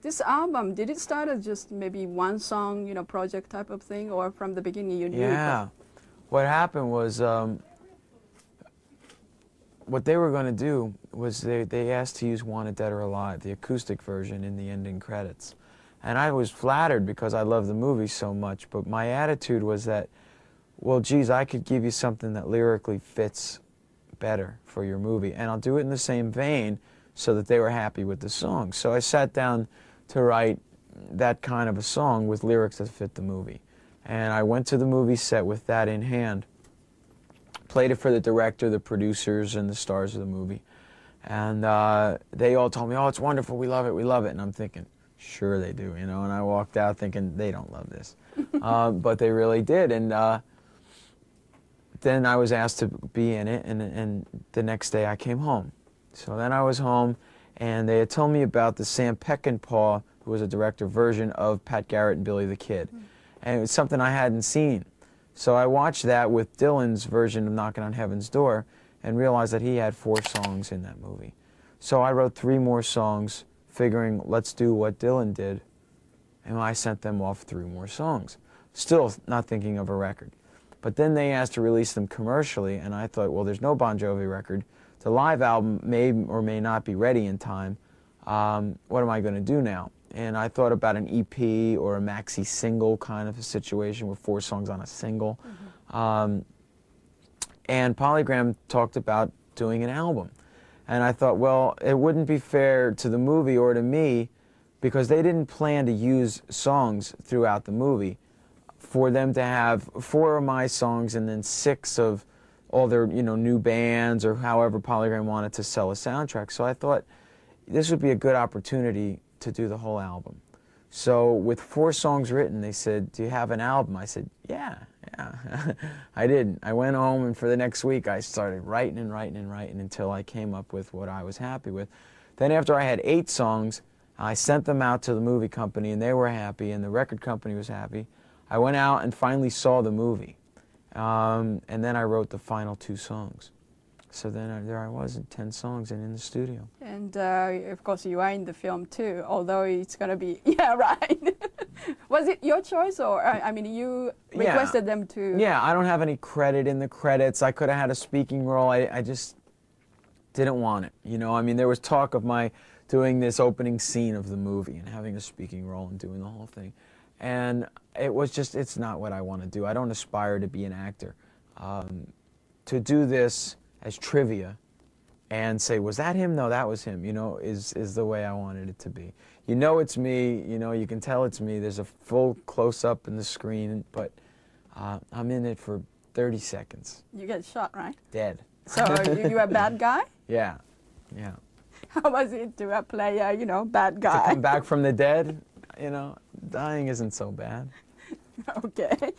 This album, did it start as just maybe one song, you know, project type of thing, or from the beginning you knew? Yeah. What happened was, what they were going to do was they asked to use Wanted Dead or Alive, the acoustic version, in the ending credits. And I was flattered because I love the movie so much, but my attitude was that, well, geez, I could give you something that lyrically fits better for your movie, and I'll do it in the same vein so that they were happy with the song. So I sat down to write that kind of a song with lyrics that fit the movie. And I went to the movie set with that in hand, played it for the director, the producers, and the stars of the movie. And they all told me, oh, it's wonderful, we love it, we love it. And I'm thinking, sure they do, you know. And I walked out thinking, they don't love this. But they really did. And then I was asked to be in it, and the next day I came home. So then I was home, and they had told me about the Sam Peckinpah, who was a director, version of Pat Garrett and Billy the Kid. And it was something I hadn't seen. So I watched that with Dylan's version of Knocking on Heaven's Door and realized that he had 4 songs in that movie. So I wrote 3 more songs, figuring, let's do what Dylan did. And I sent them off 3 more songs. Still not thinking of a record. But then they asked to release them commercially, and I thought, well, there's no Bon Jovi record. The live album may or may not be ready in time. What am I going to do now? And I thought about an EP or a maxi single kind of a situation with 4 songs on a single. And Polygram talked about doing an album. And I thought, well, it wouldn't be fair to the movie or to me, because they didn't plan to use songs throughout the movie, for them to have 4 of my songs and then 6 of all their, you know, new bands, or however Polygram wanted to sell a soundtrack. So I thought this would be a good opportunity to do the whole album. So with 4 songs written, they said, do you have an album? I said, yeah. I didn't. I went home, and for the next week I started writing and writing and writing until I came up with what I was happy with. Then after I had 8 songs, I sent them out to the movie company, and they were happy, and the record company was happy. I went out and finally saw the movie. And then I wrote the final 2 songs. So then there I was, in 10 songs and in the studio. And of course you are in the film too, although it's going to be, yeah, right. Was it your choice, or, I mean, you requested them to? Yeah, I don't have any credit in the credits. I could have had a speaking role. I just didn't want it, you know. I mean, there was talk of my doing this opening scene of the movie and having a speaking role and doing the whole thing. And it was just, it's not what I want to do. I don't aspire to be an actor. To do this as trivia and say, was that him? No, that was him, you know, is the way I wanted it to be. You know it's me, you know, you can tell it's me. There's a full close-up in the screen, but I'm in it for 30 seconds. You get shot, right? Dead. So you a bad guy? Yeah, yeah. How was it to play a, you know, bad guy? To come back from the dead, you know, dying isn't so bad. Okay.